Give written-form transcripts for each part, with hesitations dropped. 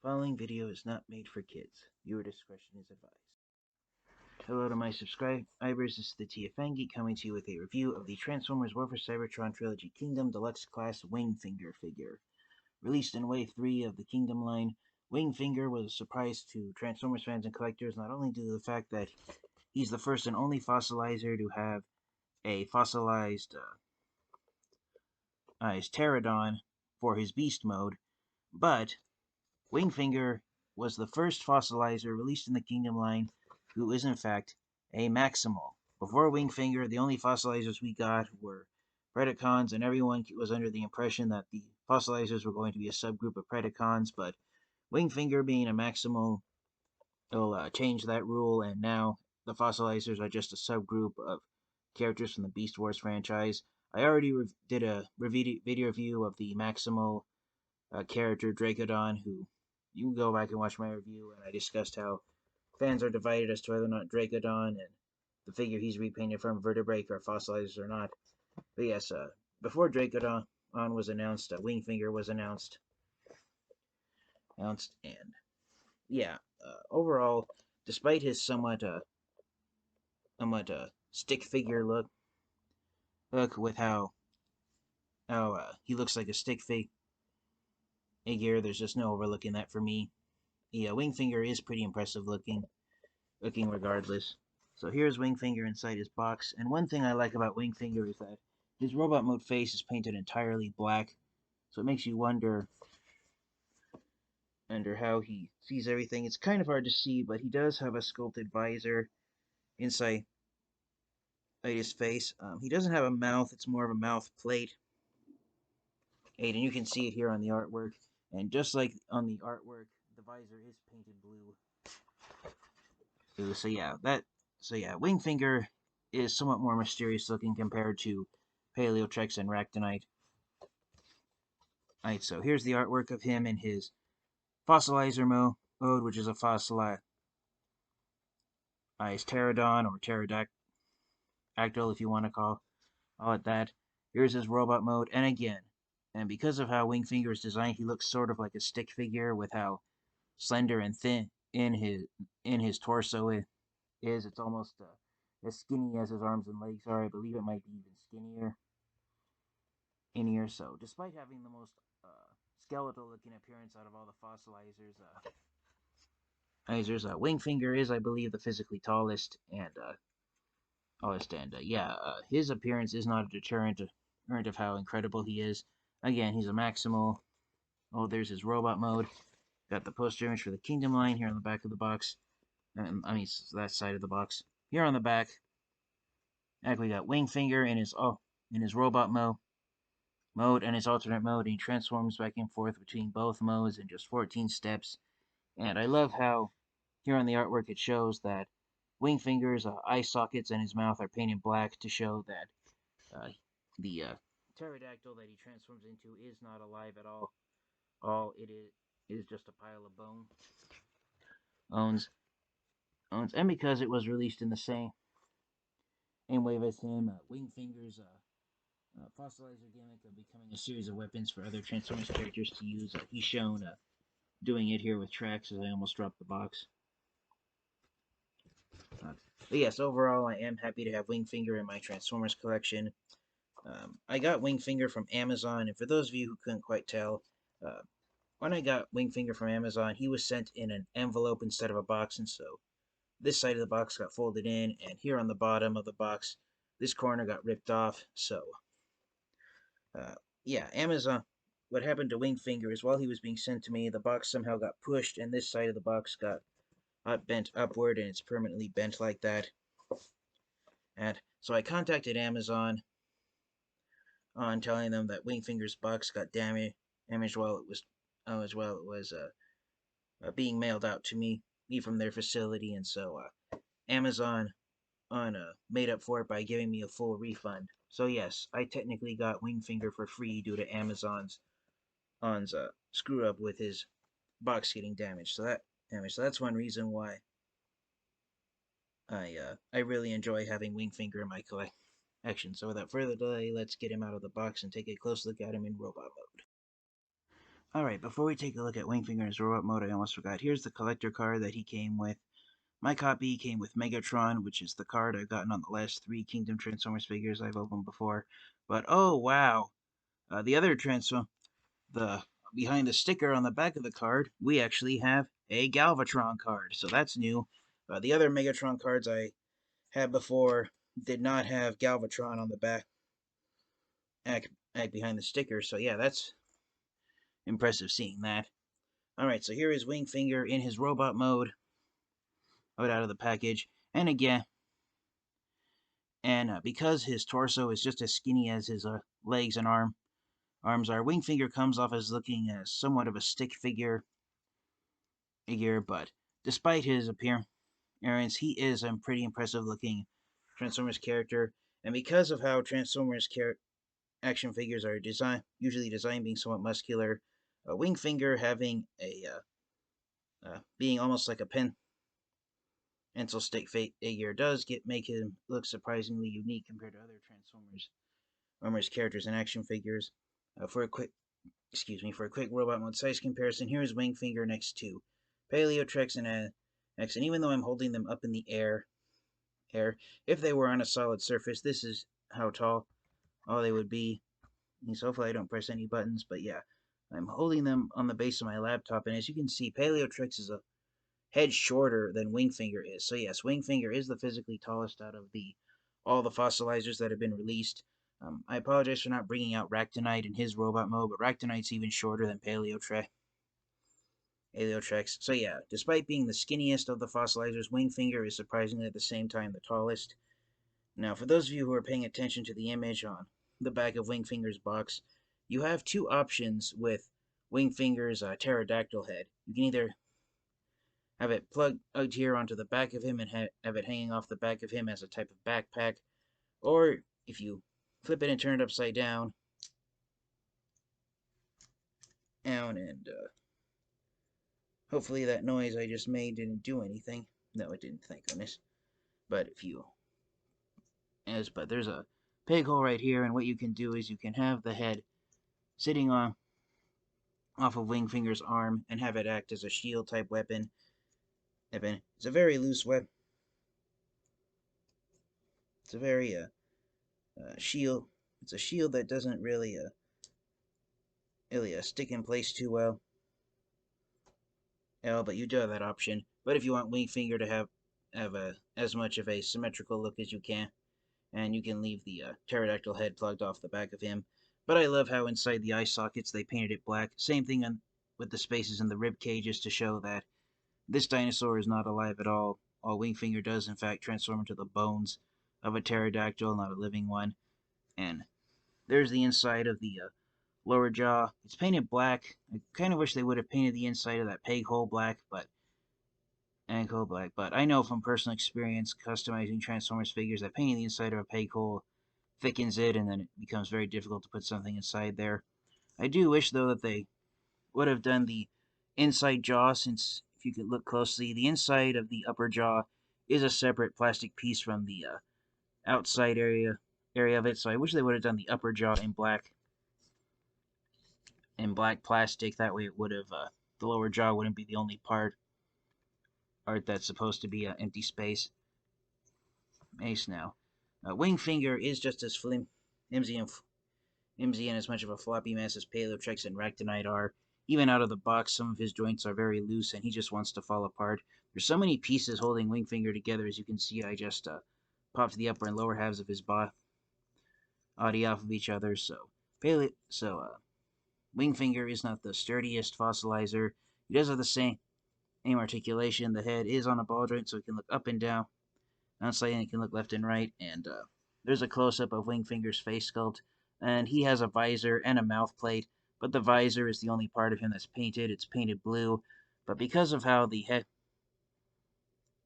Following video is not made for kids. Viewer discretion is advised. Hello to my subscribers, this is the TFangi coming to you with a review of the Transformers War for Cybertron Trilogy Kingdom Deluxe Class Wingfinger figure. Released in Wave 3 of the Kingdom line, Wingfinger was a surprise to Transformers fans and collectors, not only due to the fact that he's the first and only fossilizer to have a fossilized Pterodon for his beast mode, but Wingfinger was the first fossilizer released in the Kingdom line who is in fact a Maximal. Before Wingfinger, the only fossilizers we got were Predacons, and everyone was under the impression that the fossilizers were going to be a subgroup of Predacons, but Wingfinger being a Maximal will change that rule, and now the fossilizers are just a subgroup of characters from the Beast Wars franchise. I already did a video review of the Maximal character Dracodon, who you can go back and watch my review, and I discussed how fans are divided as to whether or not Dracodon and the figure he's repainted from Vertebrake are fossilizers or not. But yes, before Dracodon was announced, Wingfinger was announced, and yeah, overall, despite his somewhat stick figure look with how he looks like a stick figure, there's just no overlooking that for me. Yeah, Wingfinger is pretty impressive looking regardless. So here's Wingfinger inside his box, and one thing I like about Wingfinger is that his robot mode face is painted entirely black, so it makes you wonder how he sees everything. It's kind of hard to see, but he does have a sculpted visor inside his face. He doesn't have a mouth, it's more of a mouth plate. And you can see it here on the artwork, and just like on the artwork, the visor is painted blue. So yeah, Wingfinger is somewhat more mysterious looking compared to Paleotrex and Ractonite. Alright, so here's the artwork of him in his Fossilizer Mode, which is a fossilized Pterodon or Pterodactyl, if you want to call it that. Here's his robot mode, and again, and because of how Wingfinger is designed, he looks sort of like a stick figure with how slender and thin in his torso is. It's almost as skinny as his arms and legs are. I believe it might be even skinnier in here. So, despite having the most skeletal-looking appearance out of all the fossilizers, Wingfinger is, I believe, the physically tallest and his appearance is not a deterrent of how incredible he is. Again, he's a Maximal. Oh, there's his robot mode. Got the poster image for the Kingdom line here on the back of the box. That side of the box. Here on the back, we got Wingfinger in his robot mode and his alternate mode, and he transforms back and forth between both modes in just 14 steps. And I love how here on the artwork it shows that Wingfinger's eye sockets and his mouth are painted black to show that the pterodactyl that he transforms into is not alive at all. All it is just a pile of bones. And because it was released in the same wave as him, Wingfinger's fossilizer gimmick of becoming a series of weapons for other Transformers characters to use, he's shown doing it here with Trax, as I almost dropped the box. But yes, overall, I am happy to have Wingfinger in my Transformers collection. I got Wingfinger from Amazon, and for those of you who couldn't quite tell, when I got Wingfinger from Amazon, he was sent in an envelope instead of a box, and so this side of the box got folded in, and here on the bottom of the box, this corner got ripped off. So, yeah, Amazon, what happened to Wingfinger is while he was being sent to me, the box somehow got pushed, and this side of the box got bent upward, and it's permanently bent like that. And so I contacted Amazon on telling them that Wingfinger's box got damaged while it was being mailed out to me from their facility, and so Amazon made up for it by giving me a full refund. So yes, I technically got Wingfinger for free due to Amazon's screw up with his box getting damaged. So that's one reason why I really enjoy having Wingfinger in my collection. So without further delay, let's get him out of the box and take a close look at him in robot mode. Alright, before we take a look at Wingfinger in his robot mode, I almost forgot. Here's the collector card that he came with. My copy came with Megatron, which is the card I've gotten on the last 3 Kingdom Transformers figures I've opened before. But oh wow, the other transform, the behind the sticker on the back of the card, we actually have a Galvatron card, so that's new. The other Megatron cards I had before did not have Galvatron on the back behind the sticker, so yeah, that's impressive seeing that. Alright, so here is Wingfinger in his robot mode, out of the package, and again, because his torso is just as skinny as his legs and arms are, Wingfinger comes off as looking as somewhat of a stick figure, but despite his appearance, he is a pretty impressive looking Transformers character, and because of how Transformers action figures are usually designed being somewhat muscular, Wingfinger having being almost like a pencil stick figure does make him look surprisingly unique compared to other Transformers characters and action figures. For a quick robot mode size comparison, here is Wingfinger next to Paleotrex and X, and even though I'm holding them up in the air, if they were on a solid surface, this is how tall they would be. So hopefully I don't press any buttons, but yeah, I'm holding them on the base of my laptop, and as you can see, Paleotrex is a head shorter than Wingfinger is. So yes, Wingfinger is the physically tallest out of all the fossilizers that have been released. I apologize for not bringing out Ractonite in his robot mode, but Ractonite's even shorter than Paleotrex. So yeah, despite being the skinniest of the fossilizers, Wingfinger is surprisingly at the same time the tallest. Now, for those of you who are paying attention to the image on the back of Wingfinger's box, you have 2 options with Wingfinger's pterodactyl head. You can either have it plugged out here onto the back of him and have it hanging off the back of him as a type of backpack, or if you flip it and turn it upside down, and hopefully that noise I just made didn't do anything. No, it didn't, thank goodness. But but there's a peg hole right here, and what you can do is you can have the head sitting off of Wingfinger's arm and have it act as a shield type weapon. It's a very loose weapon. It's a very shield. It's a shield that doesn't really stick in place too well. But you do have that option. But if you want Wingfinger to have as much of a symmetrical look as you can, and you can leave the pterodactyl head plugged off the back of him. But I love how inside the eye sockets they painted it black. Same thing with the spaces in the rib cages to show that this dinosaur is not alive at all. All Wingfinger does, in fact, transform into the bones of a pterodactyl, not a living one. And there's the inside of the lower jaw. It's painted black. I kind of wish they would have painted the inside of that peg hole black, but I know from personal experience customizing Transformers figures that painting the inside of a peg hole thickens it, and then it becomes very difficult to put something inside there. I do wish, though, that they would have done the inside jaw, since if you could look closely, the inside of the upper jaw is a separate plastic piece from the outside area of it. So I wish they would have done the upper jaw in black plastic. That way, it would have the lower jaw wouldn't be the only part that's supposed to be an empty space. Now, Wingfinger is just as flimsy and as much of a floppy mess as Paleotrex and Ractonite are. Even out of the box, some of his joints are very loose, and he just wants to fall apart. There's so many pieces holding Wingfinger together. As you can see, I just popped the upper and lower halves of his body off of each other. So Wingfinger is not the sturdiest fossilizer. He does have the same articulation. The head is on a ball joint, so it can look up and down. Outside, and it can look left and right. And there's a close-up of Wingfinger's face sculpt, and he has a visor and a mouth plate, but the visor is the only part of him that's painted. It's painted blue, but because of how the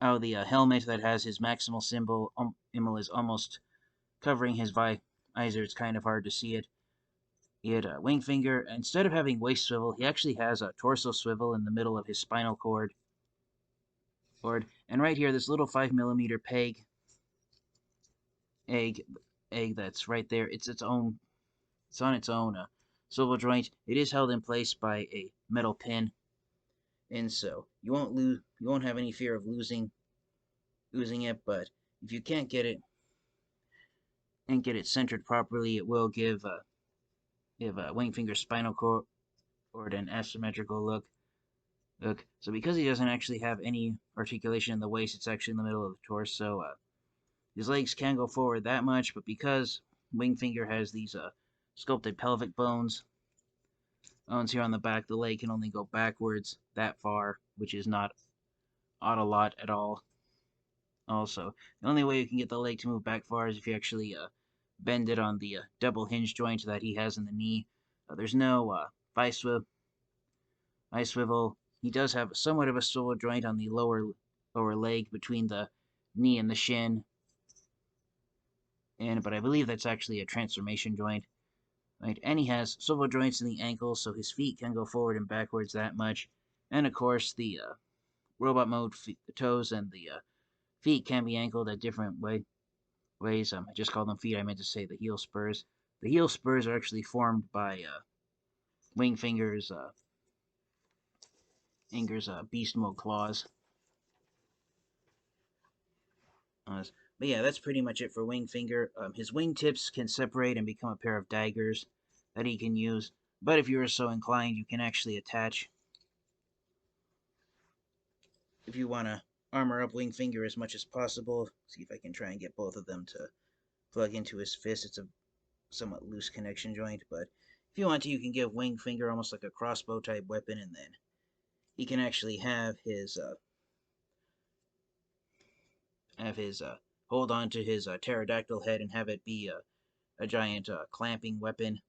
helmet that has his Maximal symbol is almost covering his visor, it's kind of hard to see it. Wingfinger, instead of having waist swivel, he actually has a torso swivel in the middle of his spinal cord. And right here, this little 5mm peg egg that's right there. It's on its own swivel joint. It is held in place by a metal pin, and so you won't have any fear of losing it. But if you can't get it and get it centered properly, it will give Wingfinger's spinal cord an asymmetrical look. So because he doesn't actually have any articulation in the waist, it's actually in the middle of the torso. His legs can go forward that much, but because Wingfinger has these sculpted pelvic bones here on the back, the leg can only go backwards that far, which is not a lot at all. Also, the only way you can get the leg to move back far is if you actually bend it on the double hinge joint that he has in the knee. There's no thigh swivel. He does have somewhat of a swivel joint on the lower leg between the knee and the shin, but I believe that's actually a transformation joint. Right, and he has swivel joints in the ankles, so his feet can go forward and backwards that much. And of course, the robot mode the toes and the feet can be angled at different ways. I just called them feet. I meant to say the heel spurs. The heel spurs are actually formed by Wingfinger's beast mode claws. But yeah, that's pretty much it for Wingfinger. His wingtips can separate and become a pair of daggers that he can use. But if you are so inclined, you can actually attach. If you want to armor up Wingfinger as much as possible, see if I can try and get both of them to plug into his fist. It's a somewhat loose connection joint, but if you want to, you can give Wingfinger almost like a crossbow type weapon, and then he can actually have his hold on to his pterodactyl head and have it be a giant clamping weapon.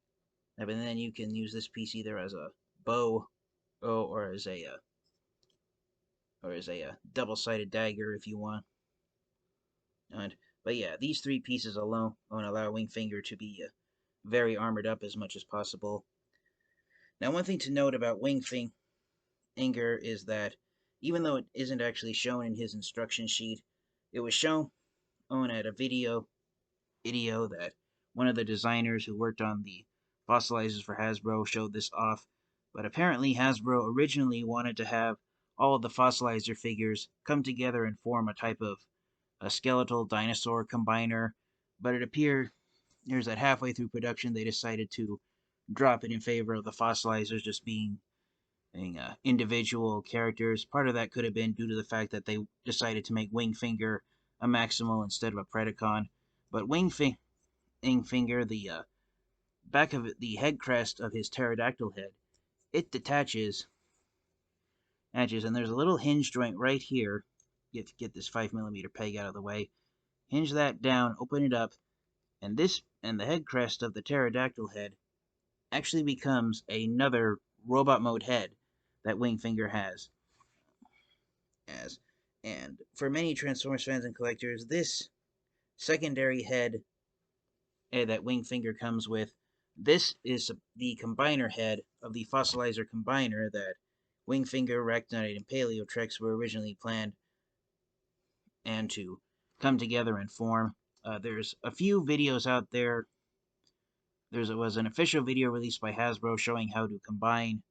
And then you can use this piece either as a bow or as a double-sided dagger if you want. But yeah, these three pieces alone won't allow Wingfinger to be very armored up as much as possible. Now, one thing to note about Wingfinger is that even though it isn't actually shown in his instruction sheet, it was shown at a video that one of the designers who worked on the Fossilizers for Hasbro showed this off. But apparently Hasbro originally wanted to have all of the Fossilizer figures come together and form a type of a skeletal dinosaur combiner, but it appears that halfway through production they decided to drop it in favor of the Fossilizers just being individual characters. Part of that could have been due to the fact that they decided to make Wingfinger a Maximal instead of a Predacon. But Wingfinger, the back of the head crest of his pterodactyl head, it detaches, and there's a little hinge joint right here. You have to get this 5mm peg out of the way. Hinge that down, open it up, and the head crest of the pterodactyl head actually becomes another robot mode head that Wingfinger has. And for many Transformers fans and collectors, this secondary head that Wingfinger comes with, this is the combiner head of the Fossilizer combiner that Wingfinger, Ractinite, and Paleotrex were originally planned and to come together and form. There's a few videos out there. There was an official video released by Hasbro showing how to combine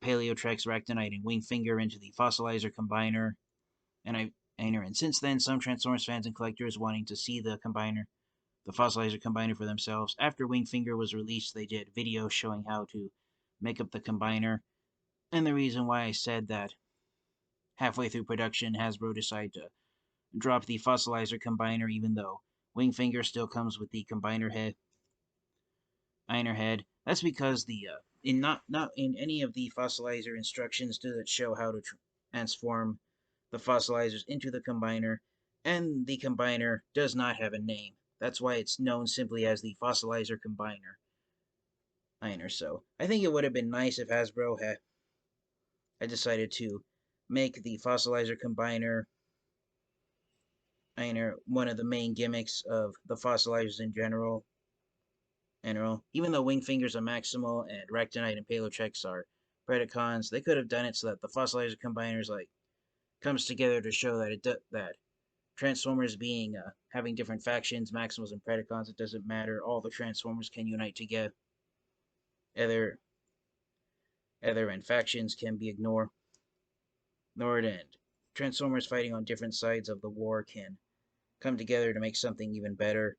Paleotrex, Ractinite, and Wingfinger into the Fossilizer combiner. And since then, some Transformers fans and collectors wanting to see the Fossilizer combiner for themselves. After Wingfinger was released, they did videos showing how to make up the combiner. And the reason why I said that halfway through production, Hasbro decided to drop the Fossilizer combiner, even though Wingfinger still comes with the combiner head. That's because the not in any of the Fossilizer instructions does it show how to transform the Fossilizers into the combiner, and the combiner does not have a name. That's why it's known simply as the Fossilizer combiner. So I think it would have been nice if Hasbro had decided to make the Fossilizer combiner one of the main gimmicks of the Fossilizers in general. Even though Wingfinger's a Maximal and Ractinite and Paleotrex are Predacons, they could have done it so that the Fossilizer combiners comes together to show that that Transformers being having different factions, Maximals and Predacons, it doesn't matter. All the Transformers can unite together other and factions can be ignored, and Transformers fighting on different sides of the war can come together to make something even better.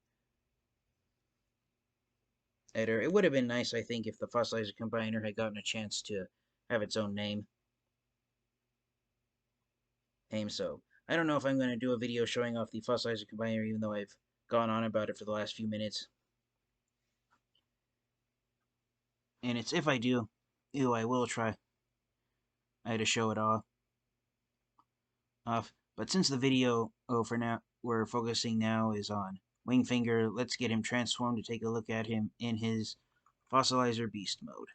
It would have been nice, I think, if the Fossilizer Combiner had gotten a chance to have its own name. So I don't know if I'm going to do a video showing off the Fossilizer Combiner, even though I've gone on about it for the last few minutes. And it's if I do, I will try to show it off. But since the video, for now, we're focusing now is on Wingfinger, let's get him transformed to take a look at him in his Fossilizer Beast mode.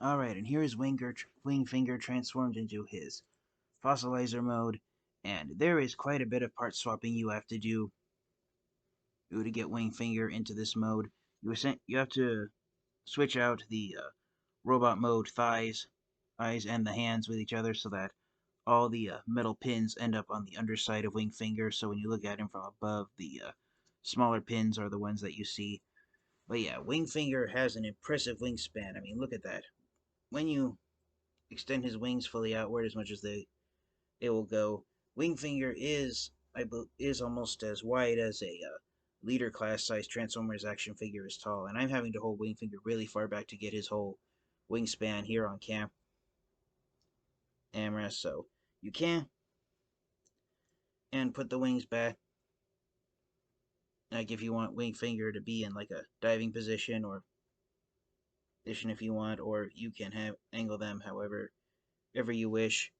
Alright, and here is Wingfinger transformed into his Fossilizer mode, and there is quite a bit of part swapping you have to do to get Wingfinger into this mode. You have to switch out the robot mode eyes and the hands with each other so that all the metal pins end up on the underside of Wingfinger, so when you look at him from above, the smaller pins are the ones that you see. But yeah, Wingfinger has an impressive wingspan. I mean, look at that. When you extend his wings fully outward as much as it will go, Wingfinger is almost as wide as a leader class size Transformers action figure is tall, and I'm having to hold Wingfinger really far back to get his whole wingspan here on camera, so you can and put the wings back. Like if you want Wingfinger to be in like a diving position or position if you want, or you can angle them however ever you wish.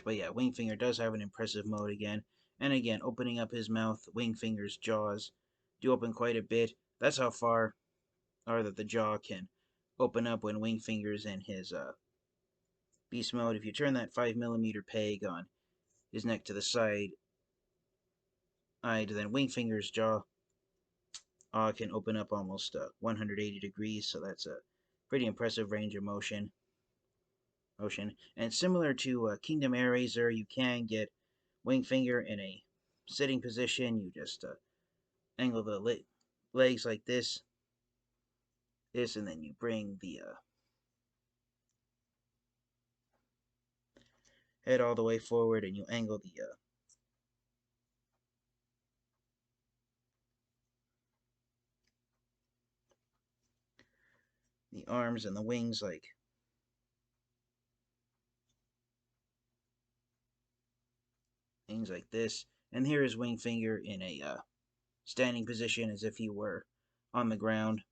But yeah, Wingfinger does have an impressive mode again. And again, opening up his mouth, Wingfinger's jaws do open quite a bit. That's how far or that the jaw can open up when Wingfinger's in his beast mode. If you turn that 5mm peg on his neck to the side, then Wingfinger's jaw can open up almost 180 degrees, so that's a pretty impressive range of motion. And similar to Kingdom Air Razor, you can get Wingfinger in a sitting position. You just angle the legs like this, and then you bring the head all the way forward, and you angle the arms and the wings like this. And here is Wingfinger in a standing position as if he were on the ground.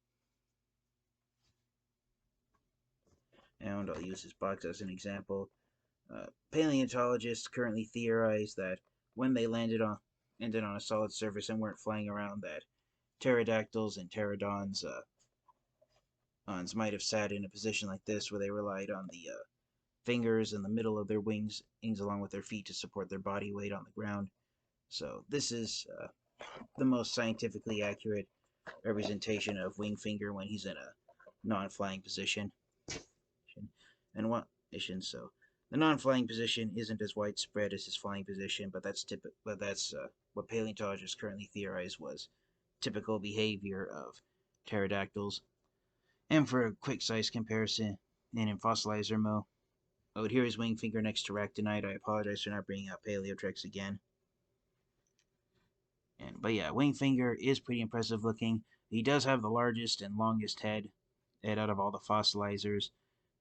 And I'll use this box as an example. Paleontologists currently theorize that when they ended on a solid surface and weren't flying around, that pterodactyls and pterodons might have sat in a position like this where they relied on the fingers in the middle of their wings along with their feet to support their body weight on the ground. So this is the most scientifically accurate representation of Wingfinger when he's in a non-flying position. So the non-flying position isn't as widespread as his flying position, but that's what paleontologists currently theorize was typical behavior of pterodactyls. And for a quick size comparison, in Fossilizer Mode, here is Wingfinger next to Ractinite. I apologize for not bringing up Paleotrex again. But yeah, Wingfinger is pretty impressive looking. He does have the largest and longest head out of all the Fossilizers.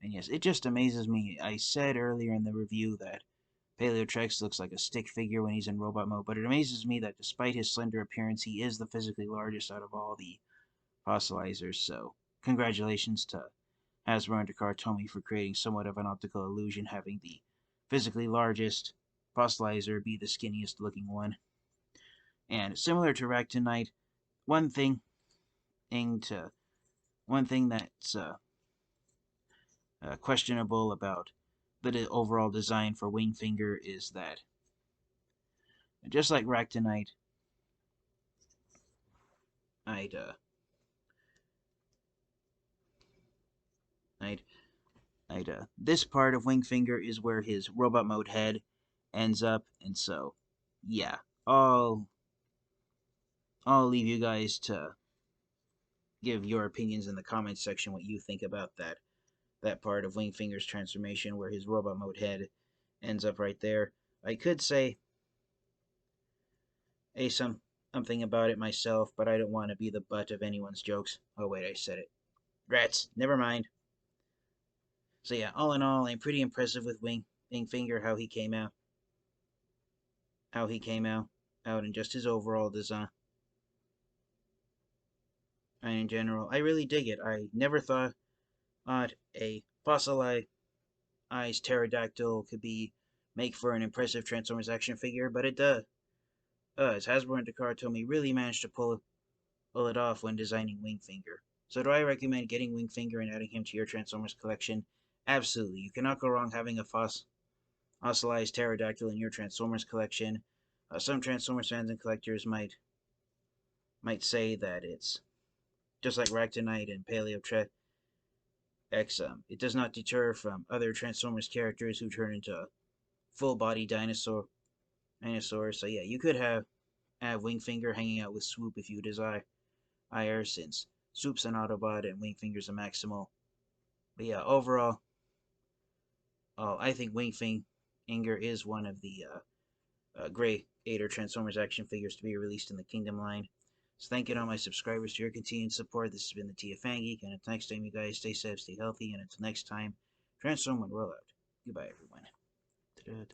And yes, it just amazes me. I said earlier in the review that Paleotrex looks like a stick figure when he's in robot mode, but it amazes me that despite his slender appearance, he is the physically largest out of all the Fossilizers. So, congratulations to Hasbro and Takara Tomy for creating somewhat of an optical illusion, having the physically largest Fossilizer be the skinniest looking one. And similar to Ractinite, one thing that's questionable about the overall design for Wingfinger is that, just like Ractinite, this part of Wingfinger is where his robot mode head ends up, and so, yeah, I'll leave you guys to give your opinions in the comments section what you think about that part of Wingfinger's transformation where his robot mode head ends up right there. I could say something about it myself, but I don't want to be the butt of anyone's jokes. Oh wait, I said it. Rats. Never mind. So yeah, all in all, I'm pretty impressive with Wingfinger, how he came out. How he came out in just his overall design. And in general, I really dig it. I never thought a fossilized pterodactyl could make for an impressive Transformers action figure, but it does. As Hasbro and Dakar told me, really managed to pull it off when designing Wingfinger. So do I recommend getting Wingfinger and adding him to your Transformers collection? Absolutely. You cannot go wrong having a fossilized pterodactyl in your Transformers collection. Some Transformers fans and collectors might say that it's just like Ractonite and Paleotrex. It does not deter from other Transformers characters who turn into full-body dinosaurs. So yeah, you could have Wingfinger hanging out with Swoop if you desire, since Swoop's an Autobot and Wingfinger's a Maximal. But yeah, overall, I think Wingfinger is one of the Grey 8 Transformers action figures to be released in the Kingdom line. So thank you to all my subscribers for your continued support. This has been the TFN Geek, and until next time, you guys stay safe, stay healthy, and until next time, Transform and roll out. Goodbye, everyone.